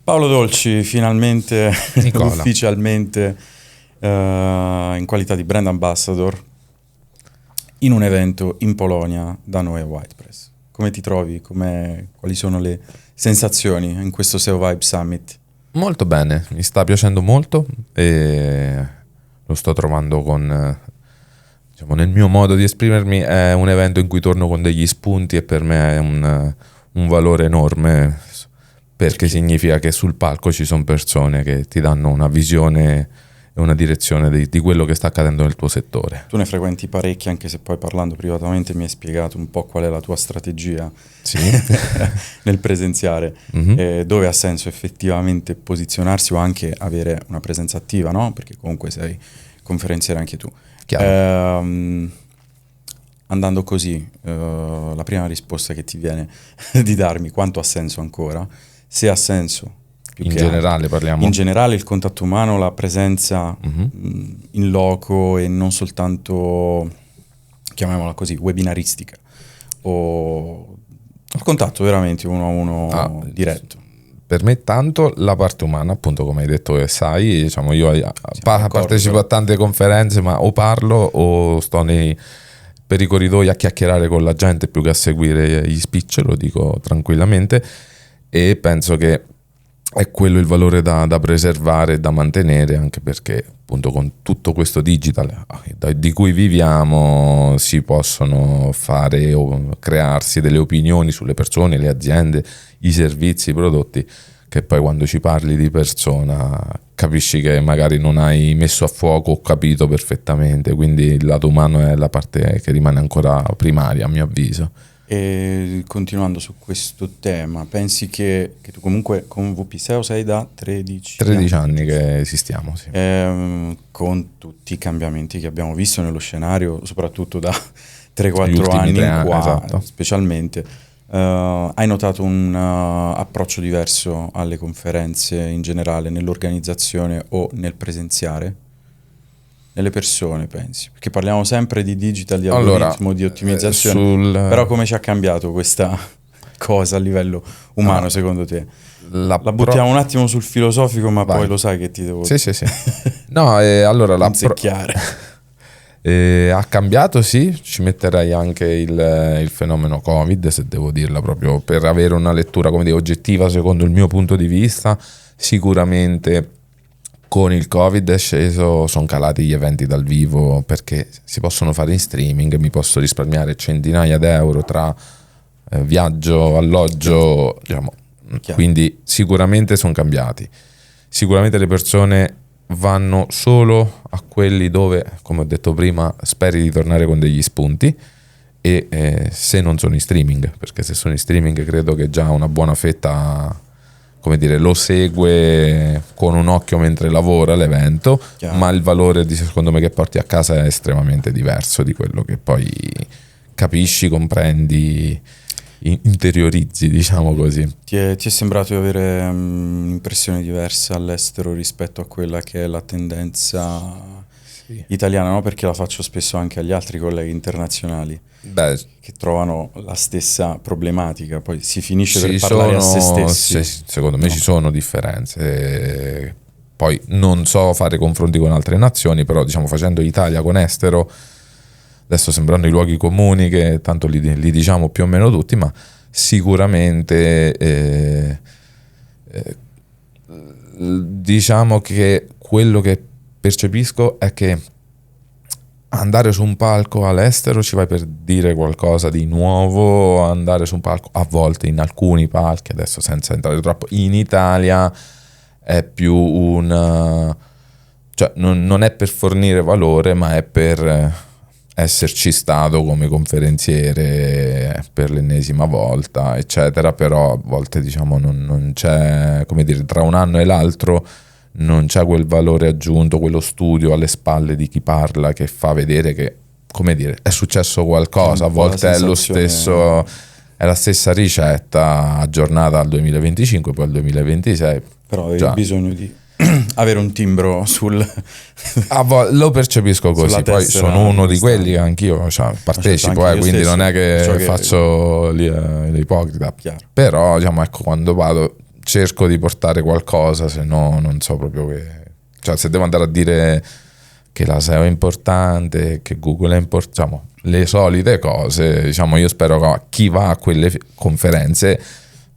Paolo Dolci, finalmente, Nicola. ufficialmente, in qualità di brand ambassador, in un evento in Polonia da noi a Whitepress. Come ti trovi? Quali sono le sensazioni in questo SEO Vibe Summit? Molto bene, mi sta piacendo molto e lo sto trovando diciamo, nel mio modo di esprimermi, è un evento in cui torno con degli spunti e per me è un valore enorme, perché significa che sul palco ci sono persone che ti danno una visione e una direzione di quello che sta accadendo nel tuo settore. Tu ne frequenti parecchi, anche se poi parlando privatamente mi hai spiegato un po' qual è la tua strategia Sì. nel presenziare, dove ha senso effettivamente posizionarsi o anche avere una presenza attiva, no? Perché comunque sei conferenziere anche tu. Andando così, la prima risposta che ti viene di darmi, quanto ha senso ancora? Se ha senso. In generale parliamo? In generale il contatto umano, la presenza in loco e non soltanto, chiamiamola così, webinaristica, o il contatto veramente uno a uno diretto. Per me tanto la parte umana, appunto come hai detto e sai, diciamo, io partecipo a tante conferenze, ma o parlo o sto per i corridoi a chiacchierare con la gente più che a seguire gli speech, lo dico tranquillamente, e penso che è quello il valore da preservare e da mantenere, anche perché appunto con tutto questo digital di cui viviamo si possono fare o crearsi delle opinioni sulle persone, le aziende, i servizi, i prodotti, che poi quando ci parli di persona capisci che magari non hai messo a fuoco o capito perfettamente, quindi il lato umano è la parte che rimane ancora primaria a mio avviso. E continuando su questo tema, pensi che tu comunque con VP SEO sei da 13 anni che esistiamo, sì. Con tutti i cambiamenti che abbiamo visto nello scenario, soprattutto da 3-4 anni in qua, esatto. Specialmente, hai notato un approccio diverso alle conferenze in generale, nell'organizzazione o nel presenziare? Nelle persone, pensi? Perché parliamo sempre di digital, di algoritmo, di ottimizzazione, però come ci ha cambiato questa cosa a livello umano, secondo te? La buttiamo un attimo sul filosofico, ma poi lo sai che ti devo... Sì. No, allora ha cambiato, sì, ci metterei anche il fenomeno Covid, se devo dirla, proprio per avere una lettura, come dire, oggettiva secondo il mio punto di vista. Sicuramente con il Covid è sceso, sono calati gli eventi dal vivo perché si possono fare in streaming, mi posso risparmiare centinaia d'euro tra viaggio, alloggio, diciamo. Quindi sicuramente sono cambiati. Sicuramente le persone vanno solo a quelli dove, come ho detto prima, speri di tornare con degli spunti, e se non sono in streaming, perché se sono in streaming credo che già una buona fetta, come dire, lo segue con un occhio mentre lavora l'evento. Chiaro. Ma il valore secondo me che porti a casa è estremamente diverso di quello che poi capisci, comprendi, interiorizzi, diciamo così. Ti è sembrato di avere un'impressione diversa all'estero rispetto a quella che è la tendenza italiana, no? Perché la faccio spesso anche agli altri colleghi internazionali che trovano la stessa problematica, poi si finisce per parlare a se stessi. Secondo me ci sono differenze, poi non so fare confronti con altre nazioni, però diciamo facendo Italia con estero, adesso sembrano i luoghi comuni che tanto li diciamo più o meno tutti, ma sicuramente diciamo che quello che percepisco è che andare su un palco all'estero ci vai per dire qualcosa di nuovo, andare su un palco a volte in alcuni palchi, adesso senza entrare troppo, in Italia è più cioè non è per fornire valore, ma è per esserci stato come conferenziere per l'ennesima volta, eccetera. Però a volte diciamo non c'è, come dire, tra un anno e l'altro non c'è quel valore aggiunto, quello studio alle spalle di chi parla che fa vedere che, come dire, è successo qualcosa. A volte è lo stesso, è la stessa ricetta aggiornata al 2025, poi al 2026. Però avevi bisogno di avere un timbro sul lo percepisco così, poi sono uno di quelli che anch'io partecipo, quindi stesso, non è che faccio l'ipocrita. Chiaro. Però diciamo, ecco, quando vado cerco di portare qualcosa, se no non so proprio che... Cioè, se devo andare a dire che la SEO è importante, che Google è importante, diciamo, le solite cose, diciamo, io spero che chi va a quelle conferenze,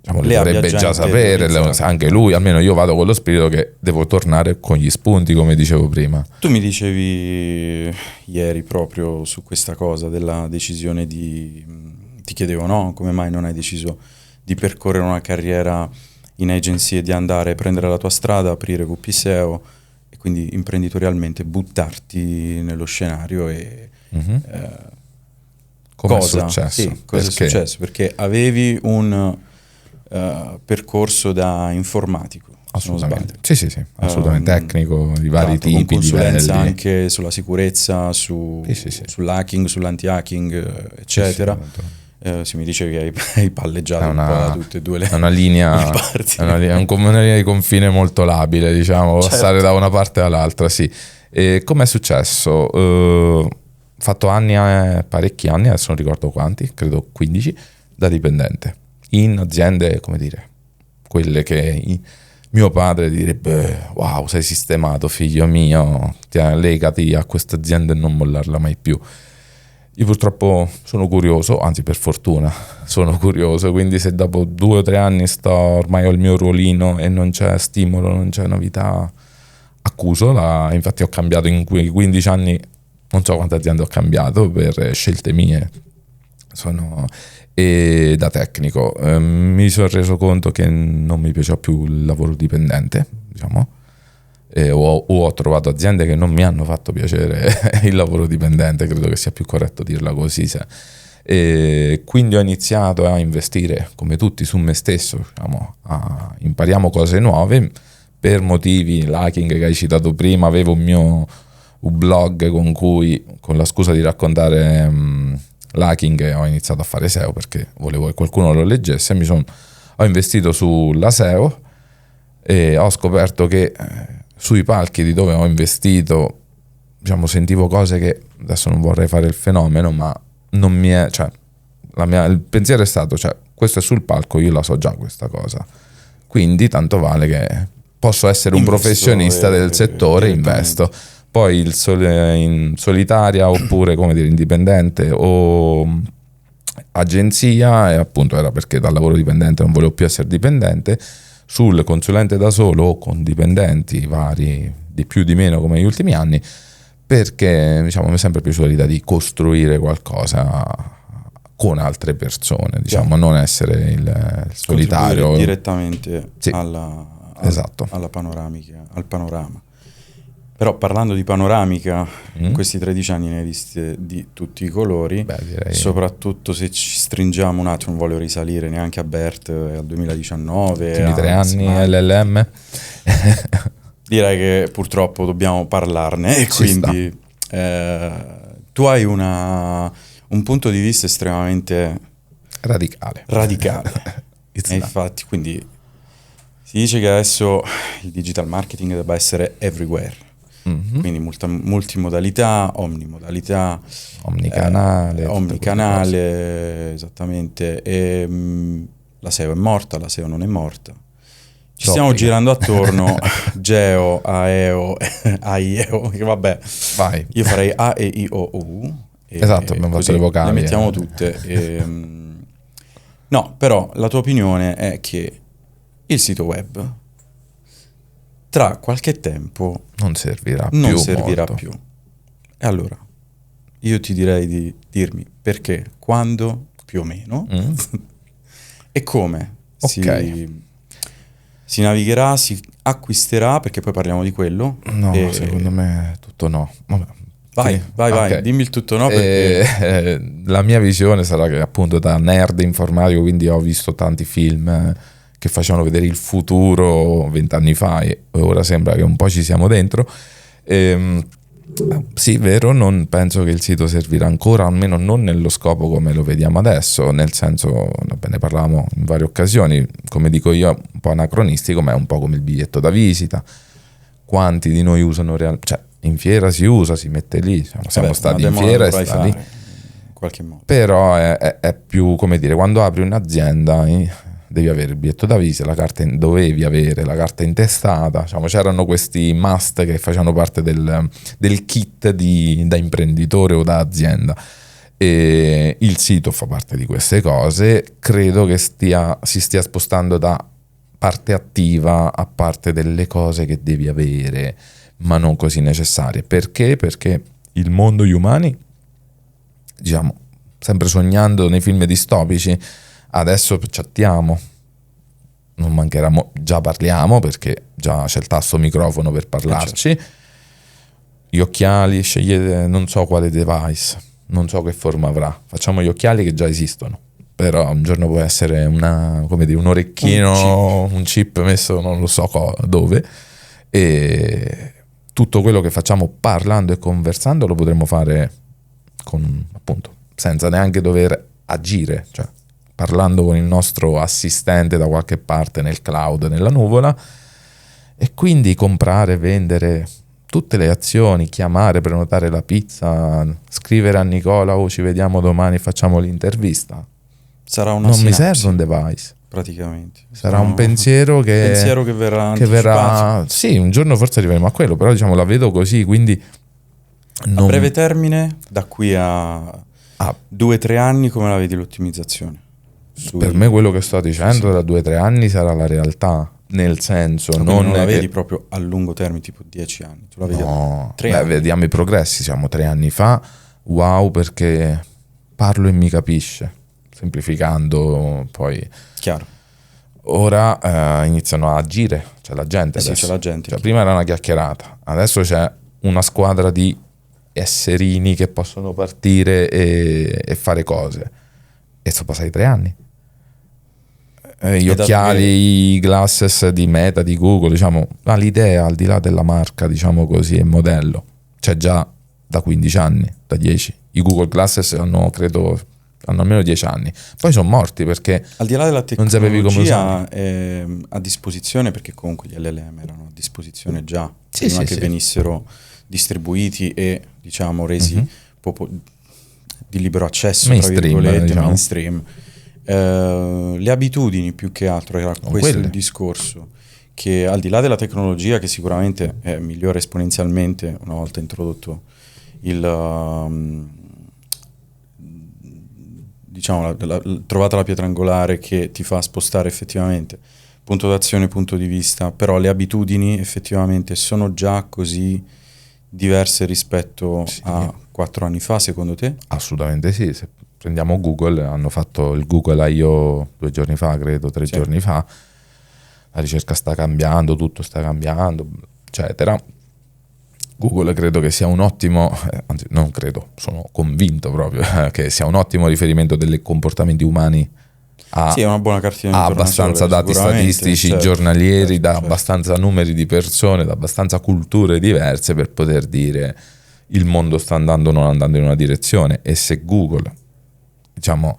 diciamo, le dovrebbe già sapere, anche lui, almeno io vado con lo spirito che devo tornare con gli spunti, come dicevo prima. Tu mi dicevi ieri proprio su questa cosa della decisione ti chiedevo, no? Come mai non hai deciso di percorrere una carriera in agency e di andare a prendere la tua strada, aprire VP SEO e quindi imprenditorialmente buttarti nello scenario e Come cosa è successo? Sì, cosa è successo? Perché avevi un percorso da informatico, assolutamente. Sì, assolutamente tecnico di vari esatto, tipi, con consulenza livelli. anche sulla sicurezza, sull'hacking, sull'anti-hacking, eccetera. Si mi dice che hai palleggiato un po' da tutte e due le una linea, parti. Una linea di confine molto labile, diciamo, passare da una parte all'altra, sì. E com'è successo? Ho fatto anni, parecchi anni, adesso non ricordo quanti, credo 15, da dipendente in aziende, come dire, quelle che mio padre direbbe: wow, sei sistemato figlio mio, legati a questa azienda e non mollarla mai più. Io purtroppo sono curioso, anzi per fortuna sono curioso, quindi se dopo 2 o 3 anni ormai ho il mio ruolino e non c'è stimolo, non c'è novità, accuso. Infatti ho cambiato in quei 15 anni, non so quante aziende ho cambiato per scelte mie. E da tecnico mi sono reso conto che non mi piaceva più il lavoro dipendente, diciamo. Ho trovato aziende che non mi hanno fatto piacere il lavoro dipendente, credo che sia più corretto dirla così. E quindi ho iniziato a investire, come tutti, su me stesso, diciamo, impariamo cose nuove per motivi, l'hacking che hai citato prima. Avevo un blog con la scusa di raccontare l'hacking ho iniziato a fare SEO perché volevo che qualcuno lo leggesse. Ho investito sulla SEO e ho scoperto che sui palchi di dove ho investito, diciamo, sentivo cose che adesso non vorrei fare il fenomeno, ma non mi è, cioè, il pensiero è stato, cioè, questo è sul palco, io la so già questa cosa, quindi tanto vale che posso essere un professionista del settore, investo. Poi in solitaria oppure, come dire, indipendente o agenzia, e appunto era perché dal lavoro dipendente non volevo più essere dipendente. Sul consulente da solo o con dipendenti vari, di più di meno come negli ultimi anni, perché, diciamo, mi è sempre piaciuta l'idea di costruire qualcosa con altre persone, diciamo, non essere il solitario direttamente sì, esatto, al panorama. Però parlando di panoramica, in questi 13 anni ne hai viste di tutti i colori. Direi... soprattutto se ci stringiamo un attimo, non voglio risalire neanche a BERT, al 2020, quindi 3 anni LLM. Direi che purtroppo dobbiamo parlarne, e quindi tu hai un punto di vista estremamente radicale. E infatti, quindi si dice che adesso il digital marketing debba essere everywhere. Quindi multimodalità, omnimodalità, omnicanale, esattamente. E la SEO è morta, la SEO non è morta. Ci stiamo girando attorno. Geo, AEO, AIEO, che vabbè. Vai. Io farei A, E, I, O, U. Esatto, abbiamo fatto le vocali. Le mettiamo tutte. No, però la tua opinione è che il sito web tra qualche tempo non servirà più. E allora io ti direi di dirmi perché, quando, più o meno, e come si navigherà, si acquisterà, perché poi parliamo di quello. No, secondo me tutto no. Vabbè. Vai, dimmi il tutto no. Perché... la mia visione sarà che, appunto, da nerd informatico, quindi ho visto tanti film che facevano vedere il futuro 20 anni fa e ora sembra che un po' ci siamo dentro. Sì, vero, non penso che il sito servirà ancora, almeno non nello scopo come lo vediamo adesso, nel senso, ne parlavamo in varie occasioni, come dico io, un po' anacronistico, ma è un po' come il biglietto da visita. Quanti di noi usano cioè, in fiera si usa, si mette lì, siamo stati in fiera e sta lì. In qualche modo. Però è più, come dire, quando apri un'azienda devi avere il biglietto da visita, dovevi avere la carta intestata, diciamo, c'erano questi must che facevano parte del kit da imprenditore o da azienda. E il sito fa parte di queste cose. Credo che si stia spostando da parte attiva a parte delle cose che devi avere ma non così necessarie. Perché? Perché il mondo, gli umani, diciamo, sempre sognando nei film distopici, adesso chattiamo, non mancherà, già parliamo perché già c'è il tasto microfono per parlarci, gli occhiali, scegliete non so quale device, non so che forma avrà, facciamo gli occhiali che già esistono, però un giorno può essere un orecchino, un chip messo non lo so dove, e tutto quello che facciamo parlando e conversando lo potremmo fare appunto senza neanche dover agire, cioè parlando con il nostro assistente da qualche parte nel cloud, nella nuvola, e quindi comprare, vendere, tutte le azioni, chiamare, prenotare la pizza, scrivere a Nicola ci vediamo domani, facciamo l'intervista. Sarà una non sinapsi, mi serve un device, praticamente. sarà un pensiero che verrà sì, un giorno forse arriveremo a quello, però diciamo la vedo così, quindi a breve termine, da qui a 2-3 anni, come la vedi l'ottimizzazione? Per me quello che sto dicendo da 2-3 anni sarà la realtà, nel senso non la vedi proprio a lungo termine, tipo 10 anni, tu la vedi a 3 anni. Vediamo i progressi, siamo 3 anni fa, wow, perché parlo e mi capisce, semplificando poi. Chiaro. Ora iniziano a agire, c'è la gente adesso. Sì, c'è la gente. Cioè, prima era una chiacchierata, adesso c'è una squadra di esserini che possono partire e fare cose, e sono passati 3 anni. Gli occhiali, i glasses di Meta, di Google, diciamo, l'idea al di là della marca, diciamo così, il modello c'è già da 15 anni, da 10. I Google Glasses hanno almeno 10 anni, poi sono morti perché al di là della non sapevi come usare. A disposizione, perché comunque gli LLM erano a disposizione già prima che venissero distribuiti e diciamo resi di libero accesso, mainstream, tra virgolette, diciamo. mainstream. Le abitudini più che altro era questo il discorso, che al di là della tecnologia, che sicuramente è migliore esponenzialmente una volta introdotto trovata la pietra angolare che ti fa spostare effettivamente punto d'azione, punto di vista, però le abitudini effettivamente sono già così diverse rispetto a 4 anni fa, secondo te? Assolutamente sì. Se prendiamo Google, hanno fatto il Google I.O. 2 giorni fa, credo, 3 giorni fa, la ricerca sta cambiando, tutto sta cambiando, eccetera. Google credo che sia un ottimo, anzi non credo, sono convinto proprio che sia un ottimo riferimento dei comportamenti umani. È una buona cartina ha abbastanza dati statistici giornalieri, abbastanza numeri di persone, da abbastanza culture diverse per poter dire il mondo sta andando o non andando in una direzione. E se Google, diciamo,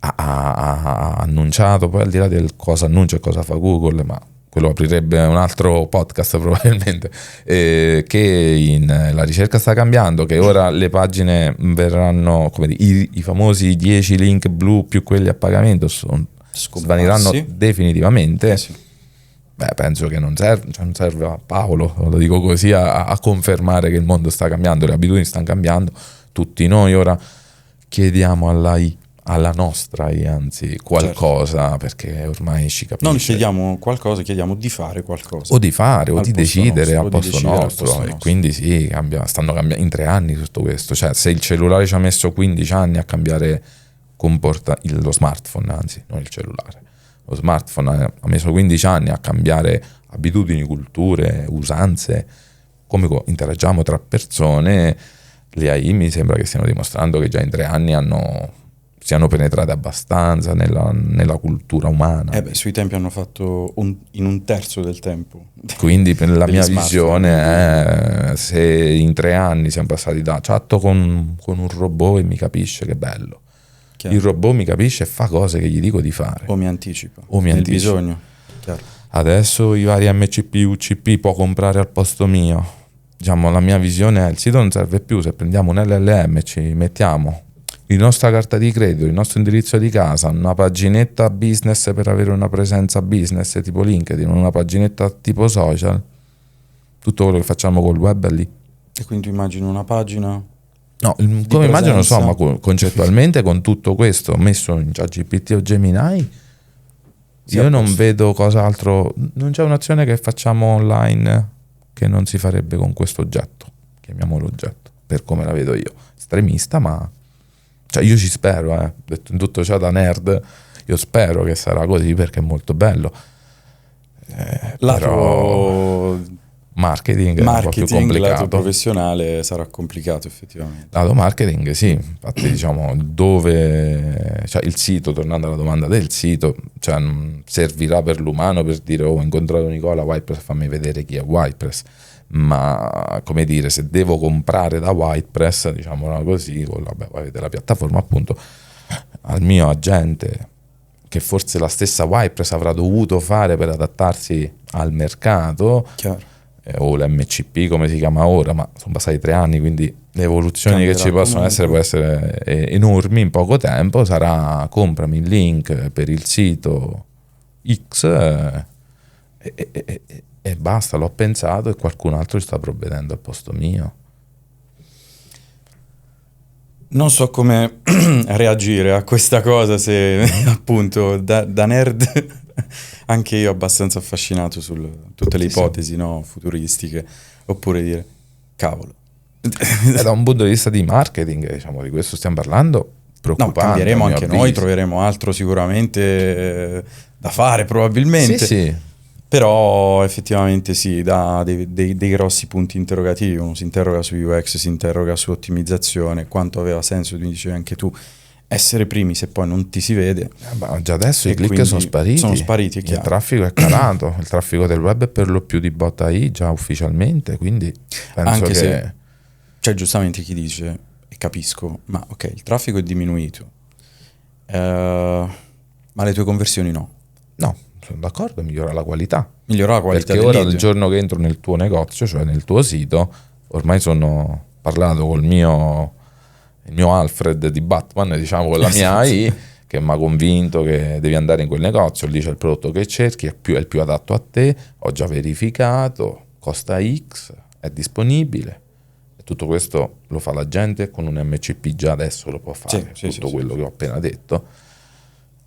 ha annunciato, poi al di là del cosa annuncia e cosa fa Google, ma quello aprirebbe un altro podcast probabilmente, che la ricerca sta cambiando, che ora le pagine verranno, come dire, i famosi 10 link blu più quelli a pagamento svaniranno definitivamente. Penso che non serve a Paolo, lo dico così, a confermare che il mondo sta cambiando, le abitudini stanno cambiando, tutti noi ora chiediamo alla nostra, anzi, qualcosa, perché ormai ci capisce. Non chiediamo qualcosa, chiediamo di fare qualcosa. O di fare, o di decidere al posto nostro. E quindi stanno cambiando in 3 anni tutto questo. Cioè, se il cellulare ci ha messo 15 anni a cambiare lo smartphone, anzi, non il cellulare. Lo smartphone ha messo 15 anni a cambiare abitudini, culture, usanze, come interagiamo tra persone. Le AI mi sembra che stiano dimostrando che già in 3 anni siano penetrate abbastanza nella cultura umana. Sui tempi hanno fatto in un terzo del tempo. Quindi per la mia visione è, se in 3 anni siamo passati da chatto con un robot e mi capisce, che bello. Chiaro. Il robot mi capisce e fa cose che gli dico di fare. O mi anticipa. Nel bisogno. Chiaro. Adesso i vari MCP, UCP può comprare al posto mio. Diciamo, la mia visione è: il sito non serve più, se prendiamo un LLM ci mettiamo la nostra carta di credito, il nostro indirizzo di casa, una paginetta business per avere una presenza business tipo LinkedIn, una paginetta tipo social, tutto quello che facciamo col web è lì. E quindi tu immagini una pagina? No, come immagino non so, ma concettualmente con tutto questo messo in ChatGPT o Gemini, io non vedo cos'altro, non c'è un'azione che facciamo online che non si farebbe con questo oggetto, chiamiamolo oggetto, per come la vedo io, estremista, ma cioè io ci spero, detto in tutto ciò da nerd, io spero che sarà così perché è molto bello. Però marketing è un po' più complicato. Lato professionale sarà complicato effettivamente. Lato marketing sì, infatti diciamo dove, cioè il sito, tornando alla domanda del sito, cioè, servirà per l'umano per dire ho incontrato Nicola WhitePress, fammi vedere chi è WhitePress, ma come dire, se devo comprare da WhitePress, diciamola così, avete la piattaforma appunto, al mio agente, che forse la stessa WhitePress avrà dovuto fare per adattarsi al mercato, o l'MCP come si chiama ora, ma sono passati 3 anni, quindi le evoluzioni che ci possono essere può essere enormi in poco tempo. Sarà comprami il link per il sito X e basta, l'ho pensato e qualcun altro ci sta provvedendo al posto mio. Non so come reagire a questa cosa, se appunto da nerd anche io abbastanza affascinato su tutte le ipotesi, no, futuristiche, oppure dire cavolo. Da un punto di vista di marketing, diciamo, di questo stiamo parlando, preoccupante. No, cambieremo anche noi, troveremo altro sicuramente da fare probabilmente. Sì. Però effettivamente sì, dà dei grossi punti interrogativi. Uno si interroga su UX, si interroga su ottimizzazione, quanto aveva senso, tu dicevi anche tu, essere primi se poi non ti si vede. Ma già adesso i click sono spariti, è il traffico è calato, il traffico del web è per lo più di bot AI già ufficialmente, quindi penso anche che... se c'è giustamente chi dice, e capisco, ma ok, il traffico è diminuito, ma le tue conversioni no. No, sono d'accordo, migliora la qualità. Perché ora il giorno che entro nel tuo negozio, cioè nel tuo sito, ormai sono parlato col il mio Alfred di Batman, diciamo, con la mia AI, che mi ha convinto che devi andare in quel negozio, lì c'è il prodotto che cerchi, è il più adatto a te, ho già verificato, costa X, è disponibile. E tutto questo lo fa la gente con un MCP, già adesso lo può fare, tutto quello che ho appena detto.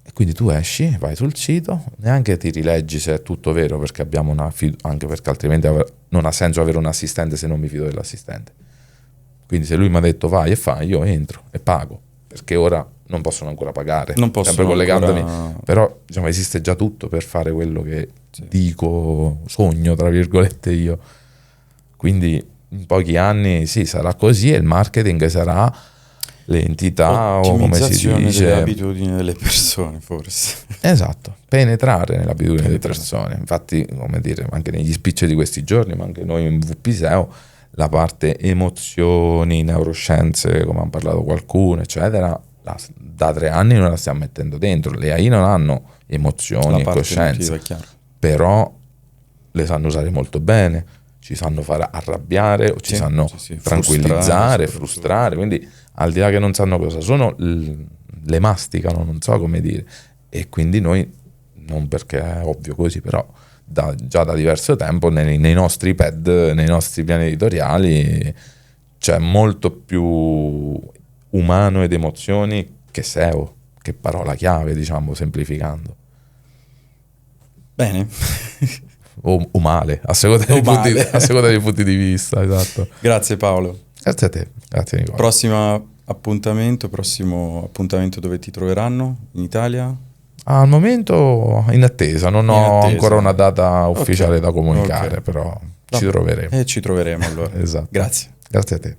E quindi tu esci, vai sul sito, neanche ti rileggi se è tutto vero, perché abbiamo anche perché altrimenti non ha senso avere un assistente se non mi fido dell'assistente. Quindi se lui mi ha detto vai e fai, io entro e pago, perché ora non possono ancora pagare, sempre collegandomi, però diciamo esiste già tutto per fare quello che dico, sogno tra virgolette io. Quindi in pochi anni sì, sarà così, e il marketing sarà l'entità, o come si dice, delle abitudini delle persone, forse. Esatto, penetrare nelle abitudini delle persone. Infatti, come dire, anche negli speech di questi giorni, ma anche noi in VP SEO, la parte emozioni, neuroscienze, come hanno parlato qualcuno, eccetera, da 3 anni noi la stiamo mettendo dentro. Le AI non hanno emozioni e coscienze, però le sanno usare molto bene, ci sanno far arrabbiare o ci sanno tranquillizzare, frustrare, quindi al di là che non sanno cosa sono, le masticano, non so come dire, e quindi noi, non perché è ovvio così, però già da diverso tempo nei nostri pad, nei nostri piani editoriali c'è molto più umano ed emozioni che SEO, che parola chiave, diciamo, semplificando. Bene. o male, a seconda dei punti di vista, esatto. Grazie Paolo. Grazie a te, grazie Nicola. Prossimo appuntamento dove ti troveranno in Italia? Al momento in attesa, non ho ancora una data ufficiale da comunicare, però ci troveremo. Ci troveremo allora. Esatto. Grazie. Grazie a te.